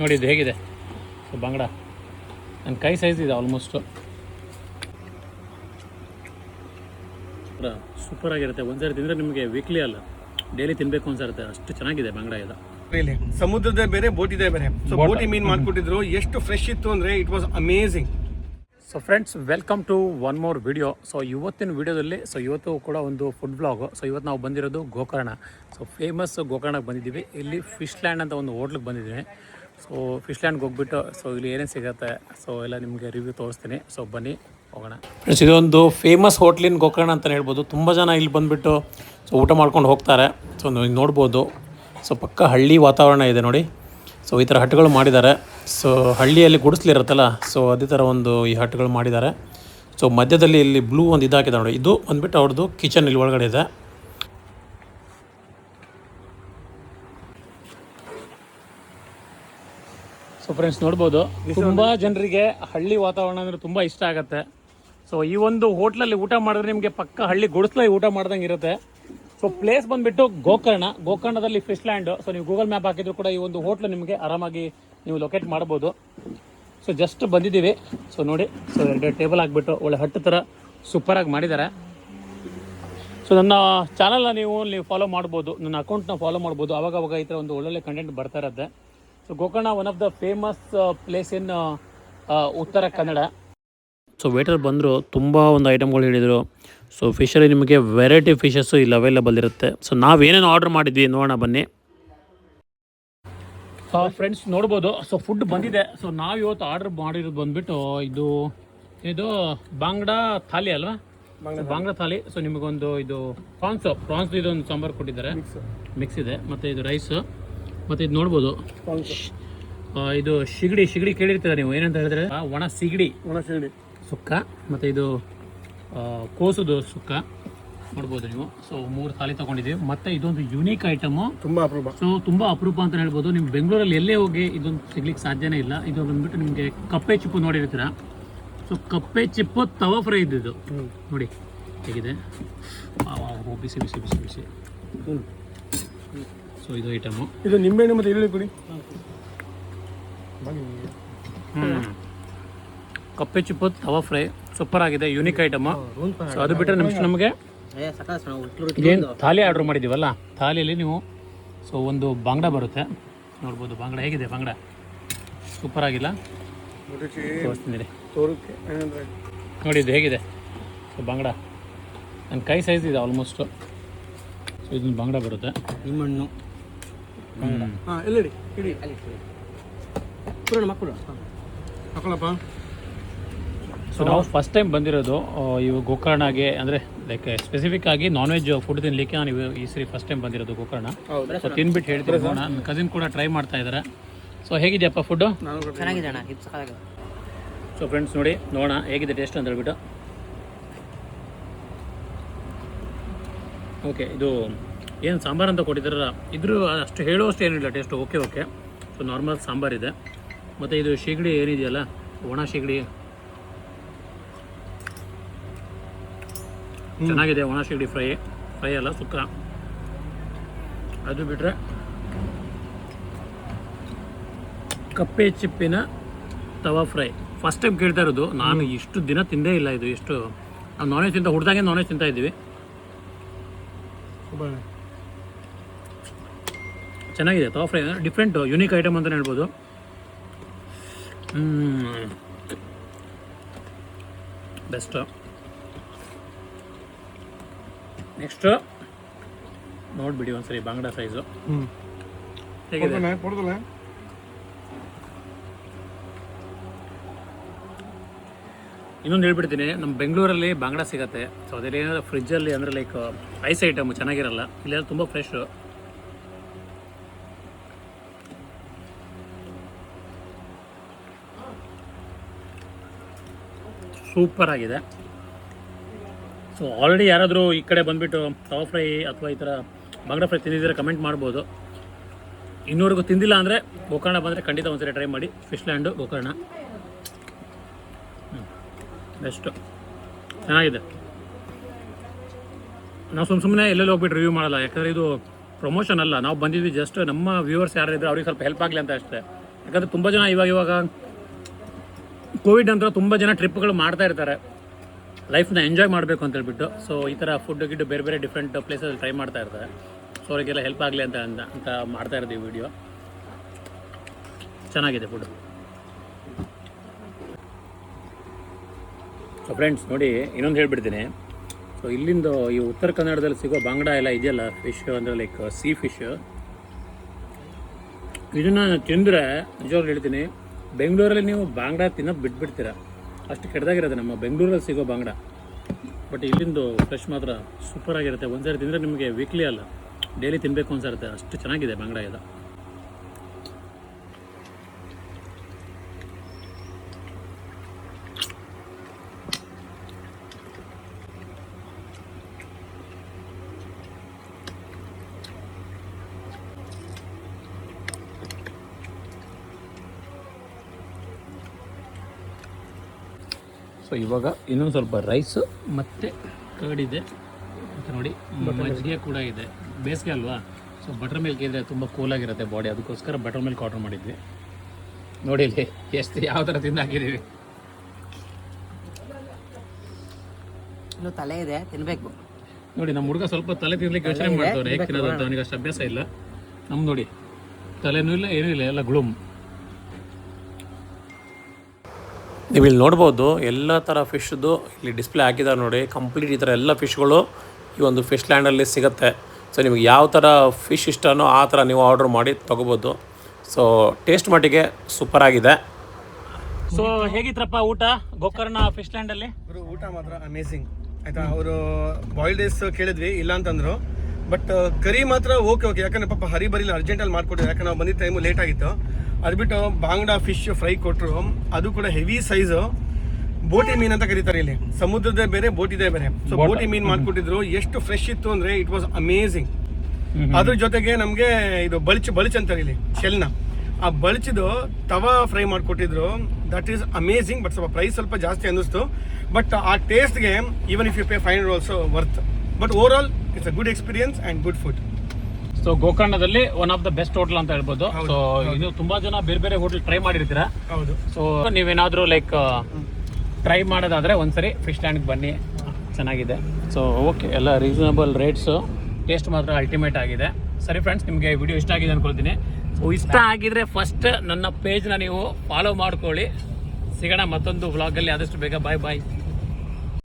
ನೋಡಿ ಇದು ಹೇಗಿದೆ. ಸೊ ಬಾಂಗ್ಡ ನನ್ನ ಕೈ ಸೈಜ್ ಇದೆ ಆಲ್ಮೋಸ್ಟು. ಸೂಪರ್ ಆಗಿರುತ್ತೆ. ಒಂದ್ಸರಿ ತಿಂದರೆ ನಿಮಗೆ ವೀಕ್ಲಿ ಅಲ್ಲ ಡೈಲಿ ತಿನ್ನಬೇಕು ಅನ್ಸಿರುತ್ತೆ, ಅಷ್ಟು ಚೆನ್ನಾಗಿದೆ ಬಾಂಗ್ಡ ಇದು. ಸಮುದ್ರದ ಬೇರೆ ಬೋಟಿದೆ ಬೇರೆ. ಸೊ ಬೋಟಿ ಮೀನು ಮಾಡ್ಕೊಟ್ಟಿದ್ರು, ಎಷ್ಟು ಫ್ರೆಶ್ ಇತ್ತು ಅಂದರೆ it was amazing. So friends, welcome to one more video. So ಇವತ್ತಿನ ವಿಡಿಯೋದಲ್ಲಿ ಇವತ್ತು ಕೂಡ ಒಂದು ಫುಡ್ ಬ್ಲಾಗ್. ಸೊ ಇವತ್ತು ನಾವು ಬಂದಿರೋದು ಗೋಕರ್ಣ. ಸೊ ಫೇಮಸ್ ಗೋಕರ್ಣಕ್ಕೆ ಬಂದಿದ್ದೀವಿ. ಇಲ್ಲಿ ಫಿಶ್ ಲ್ಯಾಂಡ್ ಅಂತ ಒಂದು ಹೋಟ್ಲಿಗೆ ಬಂದಿದ್ದೀನಿ. ಸೊ ಫಿಶ್ ಲ್ಯಾಂಡ್ಗೆ ಹೋಗ್ಬಿಟ್ಟು ಇಲ್ಲಿ ಏನೇನು ಸಿಗುತ್ತೆ ಸೊ ಎಲ್ಲ ನಿಮಗೆ ರಿವ್ಯೂ ತೋರಿಸ್ತೀನಿ. ಸೊ ಬನ್ನಿ ಹೋಗೋಣ ಫ್ರೆಂಡ್ಸ್. ಇದೊಂದು ಫೇಮಸ್ ಹೋಟ್ಲಿನ ಗೋಕರ್ಣ ಅಂತಲೇ ಹೇಳ್ಬೋದು. ತುಂಬ ಜನ ಇಲ್ಲಿ ಬಂದುಬಿಟ್ಟು ಊಟ ಮಾಡ್ಕೊಂಡು ಹೋಗ್ತಾರೆ. ಸೊ ನೋಡ್ಬೋದು. ಸೊ ಪಕ್ಕ ಹಳ್ಳಿ ವಾತಾವರಣ ಇದೆ ನೋಡಿ. ಸೊ ಈ ಥರ ಹಟ್ಗಳು ಮಾಡಿದ್ದಾರೆ. ಸೊ ಹಳ್ಳಿಯಲ್ಲಿ ಗುಡಿಸ್ಲಿರುತ್ತಲ್ಲ, ಸೊ ಅದೇ ಥರ ಒಂದು ಈ ಹಟ್ಗಳು ಮಾಡಿದ್ದಾರೆ. ಸೊ ಮಧ್ಯದಲ್ಲಿ ಇಲ್ಲಿ ಬ್ಲೂ ಒಂದು ಇದಾಕಿದೆ ನೋಡಿ, ಇದು ಬಂದುಬಿಟ್ಟು ಅವ್ರದ್ದು ಕಿಚನ್ ಇಲ್ಲಿ ಒಳಗಡೆ ಇದೆ. ಸೊ ಫ್ರೆಂಡ್ಸ್ ನೋಡ್ಬೋದು, ತುಂಬ ಜನರಿಗೆ ಹಳ್ಳಿ ವಾತಾವರಣ ಅಂದರೆ ತುಂಬ ಇಷ್ಟ ಆಗುತ್ತೆ. ಸೊ ಈ ಒಂದು ಹೋಟ್ಲಲ್ಲಿ ಊಟ ಮಾಡಿದ್ರೆ ನಿಮಗೆ ಪಕ್ಕ ಹಳ್ಳಿ ಗುಡಿಸ್ಲಲ್ಲಿ ಊಟ ಮಾಡ್ದಂಗೆ ಇರುತ್ತೆ. ಸೊ ಪ್ಲೇಸ್ ಬಂದುಬಿಟ್ಟು ಗೋಕರ್ಣದಲ್ಲಿ ಫಿಶ್ ಲ್ಯಾಂಡ್. ಸೊ ನೀವು ಗೂಗಲ್ ಮ್ಯಾಪ್ ಹಾಕಿದ್ರು ಕೂಡ ಈ ಒಂದು ಹೋಟ್ಲು ನಿಮಗೆ ಆರಾಮಾಗಿ ನೀವು ಲೊಕೇಟ್ ಮಾಡ್ಬೋದು. ಸೊ ಜಸ್ಟ್ ಬಂದಿದ್ದೀವಿ. ಸೊ ನೋಡಿ, ಸೊ 2 ಟೇಬಲ್ ಹಾಕ್ಬಿಟ್ಟು ಒಳ್ಳೆ ಹಟ್ಟು ಥರ ಸೂಪರಾಗಿ ಮಾಡಿದ್ದಾರೆ. ಸೊ ನನ್ನ ಚಾನಲ್ನ ನೀವು ಫಾಲೋ ಮಾಡ್ಬೋದು, ನನ್ನ ಅಕೌಂಟ್ನ ಫಾಲೋ ಮಾಡ್ಬೋದು. ಅವಾಗ ಈ ಥರ ಒಂದು ಒಳ್ಳೊಳ್ಳೆ ಕಂಟೆಂಟ್ ಬರ್ತಾ ಇರುತ್ತೆ. So Gokarna one of the famous place in Uttara Kannada. So water ಬಂದರು, ತುಂಬ ಒಂದು ಐಟಮ್ಗಳು ಹೇಳಿದರು. ಸೊ ಫಿಶಲ್ಲಿ ನಿಮಗೆ ವೆರೈಟಿ ಫಿಶಸ್ಸು ಇಲ್ಲಿ ಅವೈಲೇಬಲ್ ಇರುತ್ತೆ. ಸೊ ನಾವೇನೇನು ಆರ್ಡ್ರ್ ಮಾಡಿದ್ವಿ ನೋಡೋಣ ಬನ್ನಿ. ಫ್ರೆಂಡ್ಸ್ ನೋಡ್ಬೋದು, ಸೊ ಫುಡ್ ಬಂದಿದೆ. ಸೊ ನಾವು ಇವತ್ತು ಆರ್ಡ್ರ್ ಮಾಡಿರೋದು ಬಂದುಬಿಟ್ಟು ಇದು ಬಾಂಗ್ಡ ಥಾಲಿ ಅಲ್ವಾ, ಬಾಂಗ್ಡ ಥಾಲಿ. ಸೊ ನಿಮಗೊಂದು ಇದು ಪ್ರಾನ್ಸ್ ಇದೊಂದು ಸಾಂಬಾರು ಕೊಟ್ಟಿದ್ದಾರೆ, ಮಿಕ್ಸ್ ಇದೆ. ಮತ್ತು ಇದು ರೈಸು, ಮತ್ತು ಇದು ನೋಡ್ಬೋದು ಇದು ಶಿಗಡಿ ಕೇಳಿರ್ತೀರ ನೀವು, ಏನಂತ ಹೇಳಿದ್ರೆ ಒಣ ಸಿಗಡಿ ಸುಕ್ಕ. ಮತ್ತು ಇದು ಕೋಸುದು ಸುಕ್ಕ ನೋಡ್ಬೋದು ನೀವು. ಸೊ 3 ಥಾಲಿ ತೊಗೊಂಡಿದ್ದೀವಿ. ಮತ್ತು ಇದೊಂದು ಯುನೀಕ್ ಐಟಮು, ತುಂಬ ಅಪರೂಪ ಅಂತ ಹೇಳ್ಬೋದು. ನೀವು ಬೆಂಗಳೂರಲ್ಲಿ ಎಲ್ಲೇ ಹೋಗಿ ಇದೊಂದು ಸಿಗ್ಲಿಕ್ಕೆ ಸಾಧ್ಯನೇ ಇಲ್ಲ. ಇದು ಬಂದ್ಬಿಟ್ಟು ನಿಮಗೆ ಕಪ್ಪೆ ಚಿಪ್ಪು ನೋಡಿರ್ತೀರ. ಸೊ ಕಪ್ಪೆ ಚಿಪ್ಪು ತವಾ ಫ್ರೈ ಇದ್ದಿದ್ದು ನೋಡಿ ಹೇಗಿದೆ. ಬಿಸಿ ಬಿಸಿ ಬಿಸಿ ಬಿಸಿ. ಸೊ ಇದು ಐಟಮು, ಇದು ನಿಂಬೆಹಣ್ಣು ಮತ್ತು ಈರುಳ್ಳಿ ಕೊಡಿ. ಕಪ್ಪೆ ಚಿಪ್ಪು ತವಾ ಫ್ರೈ ಸೂಪರ್ ಆಗಿದೆ, ಯೂನಿಕ್ ಐಟಮು. ಸೊ ಅದು ಬಿಟ್ಟರೆ ನಮಗೆ ಏನು ಥಾಲಿ ಆರ್ಡ್ರ್ ಮಾಡಿದ್ದೀವಲ್ಲ, ಥಾಲಿಯಲ್ಲಿ ನೀವು ಸೊ ಒಂದು ಬಾಂಗ್ಡ ಬರುತ್ತೆ ನೋಡ್ಬೋದು. ಬಾಂಗ್ಡ ಹೇಗಿದೆ, ಬಾಂಗ್ಡ ಸೂಪರ್ ಆಗಿಲ್ಲ, ತೋರಿಸ್ತೀನಿ ನೋಡಿ ಇದು ಹೇಗಿದೆ. ಸೊ ಬಾಂಗ್ಡ ನನ್ನ ಕೈ ಸೈಜ್ ಇದೆ ಆಲ್ಮೋಸ್ಟು. ಸೊ ಇದನ್ನು ಬಾಂಗ್ಡ ಬರುತ್ತೆ. ನಿಮ್ಮಣ್ಣು ಸೊ ನಾವು ಫಸ್ಟ್ ಟೈಮ್ ಬಂದಿರೋದು ಇವು ಗೋಕರ್ಣಗೆ, ಅಂದರೆ ಲೈಕ್ ಸ್ಪೆಸಿಫಿಕ್ ಆಗಿ ನಾನ್ ವೆಜ್ ಫುಡ್ ತಿನ್ನಲಿಕ್ಕೆ ನಾನು ಈ ಸರಿ ಫಸ್ಟ್ ಟೈಮ್ ಬಂದಿರೋದು ಗೋಕರ್ಣ. ಸೊ ತಿನ್ಬಿಟ್ಟು ಹೇಳ್ತೀನಿ. ನನ್ನ ಕಸಿನ್ ಕೂಡ ಟ್ರೈ ಮಾಡ್ತಾ ಇದ್ದಾರೆ. ಸೊ ಹೇಗಿದೆಯಪ್ಪ ಫುಡ್ಡು? ಚೆನ್ನಾಗಿದೆ ಅಣ್ಣ. ಸೊ ಫ್ರೆಂಡ್ಸ್ ನೋಡಿ, ನೋಡೋಣ ಹೇಗಿದೆ ಟೇಸ್ಟ್ ಅಂತ ಹೇಳ್ಬಿಟ್ಟು. ಓಕೆ, ಇದು ಏನು ಸಾಂಬಾರು ಅಂತ ಕೊಟ್ಟಿದ್ದಾರಲ್ಲ, ಇದ್ರ ಅಷ್ಟು ಹೇಳುವಷ್ಟು ಏನಿಲ್ಲ ಟೇಸ್ಟ್. ಓಕೆ. ಸೊ ನಾರ್ಮಲ್ ಸಾಂಬಾರಿದೆ. ಮತ್ತು ಇದು ಶಿಗಡಿ ಏನಿದೆಯಲ್ಲ, ಒಣ ಶಿಗಡಿ ಚೆನ್ನಾಗಿದೆ. ಒಣ ಶಿಗಡಿ ಫ್ರೈ ಅಲ್ಲ, ಸುಕ್ಕ. ಅದು ಬಿಟ್ಟರೆ ಕಪ್ಪೆ ಚಿಪ್ಪಿನ ತವಾ ಫ್ರೈ ಫಸ್ಟ್ ಟೈಮ್ ಕೇಳ್ತಾ ಇರೋದು. ನಾನು ಇಷ್ಟು ದಿನ ತಿಂದೇ ಇಲ್ಲ ಇದು. ಎಷ್ಟು ನಾವು ನಾನ್ ವೆಜ್ ಹುಡ್ದಾಗೆ ನಾನ್ ವೆಜ್ ತಿಂತಾ ಇದ್ದೀವಿ. ಚೆನ್ನಾಗಿದೆ ತವಾ ಫ್ರೈ, ಡಿಫ್ರೆಂಟ್ ಯುನೀಕ್ ಐಟಮ್ ಅಂತಲೇ ಹೇಳ್ಬೋದು. ಬೆಸ್ಟ್. ನೆಕ್ಸ್ಟು ನೋಡಿಬಿಡಿ ಒಂದ್ಸರಿ ಬಾಂಗ್ಡಾ ಸೈಜು ಹೇಗಿದೆ. ಇನ್ನೊಂದು ಹೇಳ್ಬಿಡ್ತೀನಿ, ನಮ್ಮ ಬೆಂಗಳೂರಲ್ಲಿ ಬಾಂಗ್ಡಾ ಸಿಗುತ್ತೆ. ಸೊ ಅದರಲ್ಲಿ ಏನಾದರೂ ಫ್ರಿಜ್ಜಲ್ಲಿ ಅಂದರೆ ಲೈಕ್ ಐಸ್ ಐಟಮ್ ಚೆನ್ನಾಗಿರಲ್ಲ. ಇಲ್ಲೆಲ್ಲ ತುಂಬ ಫ್ರೆಶು. ಸೂಪರ್ ಆಗಿದೆ. ಸೊ ಆಲ್ರೆಡಿ ಯಾರಾದರೂ ಈ ಕಡೆ ಬಂದುಬಿಟ್ಟು ತವಾ ಫ್ರೈ ಅಥವಾ ಈ ಥರ ಬಾಂಗ್ಡಾ ಫ್ರೈ ತಿಂದಿದ್ದೀರ ಕಮೆಂಟ್ ಮಾಡ್ಬೋದು. ಇನ್ನೂವರೆಗೂ ತಿಂದಿಲ್ಲ ಅಂದರೆ ಗೋಕರ್ಣ ಬಂದರೆ ಖಂಡಿತ ಒಂದ್ಸರಿ ಟ್ರೈ ಮಾಡಿ. ಫಿಶ್ ಲ್ಯಾಂಡು ಗೋಕರ್ಣ ಬೆಸ್ಟು, ಚೆನ್ನಾಗಿದೆ. ನಾವು ಸುಮ್ಮನೆ ಎಲ್ಲೆಲ್ಲಿ ಹೋಗ್ಬಿಟ್ಟು ರಿವ್ಯೂ ಮಾಡಲ್ಲ, ಯಾಕಂದರೆ ಇದು ಪ್ರಮೋಷನ್ ಅಲ್ಲ. ನಾವು ಬಂದಿದ್ವಿ ಜಸ್ಟ್ ನಮ್ಮ ವ್ಯೂವರ್ಸ್ ಯಾರಿದ್ರೆ ಅವ್ರಿಗೆ ಸ್ವಲ್ಪ ಹೆಲ್ಪ್ ಆಗಲಿ ಅಂತ ಅಷ್ಟೇ. ಯಾಕಂದರೆ ತುಂಬ ಜನ ಇವಾಗ ಕೋವಿಡ್ ನಂತರ ತುಂಬ ಜನ ಟ್ರಿಪ್ಗಳು ಮಾಡ್ತಾ ಇರ್ತಾರೆ, ಲೈಫ್ನ ಎಂಜಾಯ್ ಮಾಡಬೇಕು ಅಂತ ಹೇಳ್ಬಿಟ್ಟು. ಸೊ ಈ ಥರ ಫುಡ್ ಗಿಡ್ ಬೇರೆ ಬೇರೆ ಡಿಫ್ರೆಂಟ್ ಪ್ಲೇಸಲ್ಲಿ ಟ್ರೈ ಮಾಡ್ತಾ ಇರ್ತಾರೆ. ಸೊ ಅವರಿಗೆಲ್ಲ ಹೆಲ್ಪ್ ಆಗಲಿ ಅಂತ ಮಾಡ್ತಾ ಇರೋದು ಈ ವಿಡಿಯೋ. ಚೆನ್ನಾಗಿದೆ ಫುಡ್. ಸೊ ಫ್ರೆಂಡ್ಸ್ ನೋಡಿ, ಇನ್ನೊಂದು ಹೇಳ್ಬಿಡ್ತೀನಿ. ಸೊ ಇಲ್ಲಿಂದ ಈ ಉತ್ತರ ಕನ್ನಡದಲ್ಲಿ ಸಿಗೋ ಬಾಂಗ್ಡಾ ಎಲ್ಲ ಇದೆಯಲ್ಲ, ಫಿಶ್ ಅಂದರೆ ಲೈಕ್ ಸೀ ಫಿಶ್, ಇದನ್ನು ತಿಂದರೆ ನಿಜವಾಗ್ಲೂ ಹೇಳ್ತೀನಿ, ಬೆಂಗಳೂರಲ್ಲಿ ನೀವು ಬಾಂಗ್ಡಾ ತಿನ್ನೋದು ಬಿಟ್ಬಿಡ್ತೀರ, ಅಷ್ಟು ಕೆಟ್ಟದಾಗಿರುತ್ತೆ ನಮ್ಮ ಬೆಂಗಳೂರಲ್ಲಿ ಸಿಗೋ ಬಾಂಗ್ಡಾ. ಬಟ್ ಇಲ್ಲಿಂದು ಫ್ರೆಶ್ ಮಾತ್ರ ಸೂಪರ್ ಆಗಿರುತ್ತೆ. ಒಂದ್ಸರಿ ತಿಂದರೆ ನಿಮಗೆ ವೀಕ್ಲಿ ಅಲ್ಲ, ಡೈಲಿ ತಿನ್ನಬೇಕು ಅನ್ಸಿರುತ್ತೆ, ಅಷ್ಟು ಚೆನ್ನಾಗಿದೆ ಬಾಂಗ್ಡಾ ಇದು. ಸೊ ಇವಾಗ ಇನ್ನೊಂದು ಸ್ವಲ್ಪ ರೈಸು ಮತ್ತು ಕರ್ಡಿದೆ ಮತ್ತು ನೋಡಿ ಮಜ್ಜಿಗೆ ಕೂಡ ಇದೆ. ಬೇಸಿಗೆ ಅಲ್ವಾ, ಸೊ ಬಟರ್ ಮಿಲ್ಕ್ ಇದ್ದರೆ ತುಂಬ ಕೂಲಾಗಿರುತ್ತೆ ಬಾಡಿ, ಅದಕ್ಕೋಸ್ಕರ ಬಟರ್ ಮಿಲ್ಕ್ ಆರ್ಡರ್ ಮಾಡಿದ್ವಿ. ನೋಡಿ ಇಲ್ಲಿ ಎಷ್ಟು ಯಾವ ಥರ ತಿಂದು ಹಾಕಿದ್ದೀವಿ. ಇನ್ನು ತಲೆ ಇದೆ, ತಿನ್ನಬೇಕು. ನೋಡಿ ನಮ್ಮ ಹುಡುಗ ಸ್ವಲ್ಪ ತಲೆ ತಿನ್ಲಿಕ್ಕೆ ಯೋಚನೆ ಮಾಡ್ತವ್ರೆ, ಹೇಗೆ ತಿನ್ನೋದು ಅಂತ. ಅವನಿಗೆ ಅಷ್ಟು ಅಭ್ಯಾಸ ಇಲ್ಲ. ನಮ್ಮ ನೋಡಿ ತಲೆನೂ ಇಲ್ಲ, ಏನೂ ಇಲ್ಲ, ಎಲ್ಲ ಗ್ಲೂಮ್. ನೀವು ಇಲ್ಲಿ ನೋಡ್ಬೋದು ಎಲ್ಲ ಥರ ಫಿಶ್ದು ಇಲ್ಲಿ ಡಿಸ್ಪ್ಲೇ ಹಾಕಿದ್ದಾರೆ ನೋಡಿ. ಕಂಪ್ಲೀಟ್ ಈ ಥರ ಎಲ್ಲ ಫಿಶ್ಗಳು ಈ ಒಂದು ಫಿಶ್ ಲ್ಯಾಂಡಲ್ಲಿ ಸಿಗುತ್ತೆ. ಸೊ ನಿಮಗೆ ಯಾವ ಥರ ಫಿಶ್ ಇಷ್ಟನೋ ಆ ಥರ ನೀವು ಆರ್ಡ್ರ್ ಮಾಡಿ ತೊಗೋಬೋದು. ಸೊ ಟೇಸ್ಟ್ ಮಟ್ಟಿಗೆ ಸೂಪರ್ ಆಗಿದೆ. ಸೊ ಹೇಗಿತ್ರಪ್ಪ ಊಟ ಗೋಕರ್ಣ ಫಿಶ್ ಲ್ಯಾಂಡಲ್ಲಿ? ಊಟ ಮಾತ್ರ ಅಮೇಸಿಂಗ್ ಆಯ್ತಾ. ಅವರು ಬಾಯ್ಲ್ಡ್ ರೈಸ್ ಕೇಳಿದ್ವಿ, ಇಲ್ಲ ಅಂತಂದ್ರು. ಬಟ್ ಕರಿ ಮಾತ್ರ ಓಕೆ, ಯಾಕಂದ್ರೆ ಪಾಪ ಹರಿಬರಿಲಿ ಅರ್ಜೆಂಟಲ್ಲಿ ಮಾಡ್ಕೊಟ್ಟಿದ್ರು, ಯಾಕಂದ್ರೆ ನಾವು ಬಂದಿದ್ದ ಟೈಮು ಲೇಟ್ ಆಗಿತ್ತು. ಅದು ಬಿಟ್ಟು ಬಾಂಗ್ಡಾ ಫಿಶ್ ಫ್ರೈ ಕೊಟ್ಟರು, ಅದು ಕೂಡ ಹೆವಿ ಸೈಜು. ಬೋಟಿ ಮೀನ್ ಅಂತ ಕರೀತಾರೆ ಇಲ್ಲಿ, ಸಮುದ್ರದೇ ಬೇರೆ ಬೋಟಿದೇ ಬೇರೆ. ಸೊ ಬೋಟಿ ಮೀನ್ ಮಾಡ್ಕೊಟ್ಟಿದ್ರು, ಎಷ್ಟು ಫ್ರೆಶ್ ಇತ್ತು ಅಂದ್ರೆ ಇಟ್ ವಾಸ್ ಅಮೇಸಿಂಗ್. ಅದ್ರ ಜೊತೆಗೆ ನಮಗೆ ಇದು ಬಳ್ಚ್ ಅಂತಾರೆ ಇಲ್ಲಿ ಶೆಲ್ನ, ಆ ಬಳ್ಚಿದು ತವಾ ಫ್ರೈ ಮಾಡಿಕೊಟ್ಟಿದ್ರು. That is amazing. ಬಟ್ ಸ್ವಲ್ಪ ಪ್ರೈಸ್ ಸ್ವಲ್ಪ ಜಾಸ್ತಿ ಅನ್ನಿಸ್ತು. ಬಟ್ ಆ ಟೇಸ್ಟ್ಗೆ even if you pay $500 also worth. But over all it's a good experience and good food. So ಗೋಕರ್ಣದಲ್ಲಿ one of the best hotel ಅಂತ ಹೇಳ್ಬೋದು. ಸೊ ಇದು ತುಂಬಾ ಜನ ಬೇರೆ ಬೇರೆ ಹೋಟೆಲ್ ಟ್ರೈ ಮಾಡಿರ್ತೀರಾ. ಹೌದು. ಸೊ ನೀವೇನಾದ್ರೂ ಲೈಕ್ ಟ್ರೈ ಮಾಡೋದಾದ್ರೆ ಒಂದ್ಸರಿ ಫಿಶ್ ಲ್ಯಾಂಡ್ಗೆ ಬನ್ನಿ, ಚೆನ್ನಾಗಿದೆ. ಸೊ ಓಕೆ, ಎಲ್ಲ ರೀಸನಬಲ್ ರೇಟ್ಸು, ಟೇಸ್ಟ್ ಮಾತ್ರ ಅಲ್ಟಿಮೇಟ್ ಆಗಿದೆ. ಸರಿ ಫ್ರೆಂಡ್ಸ್, ನಿಮಗೆ ವಿಡಿಯೋ ಇಷ್ಟ ಆಗಿದೆ ಅನ್ಕೊಳ್ತೀನಿ. ಸೊ ಇಷ್ಟ ಆಗಿದ್ರೆ ಫಸ್ಟ್ ನನ್ನ ಪೇಜ್ನ ನೀವು ಫಾಲೋ ಮಾಡ್ಕೊಳ್ಳಿ. ಸಿಗೋಣ ಮತ್ತೊಂದು ವ್ಲಾಗಲ್ಲಿ ಆದಷ್ಟು ಬೇಗ. ಬಾಯ್ ಬಾಯ್.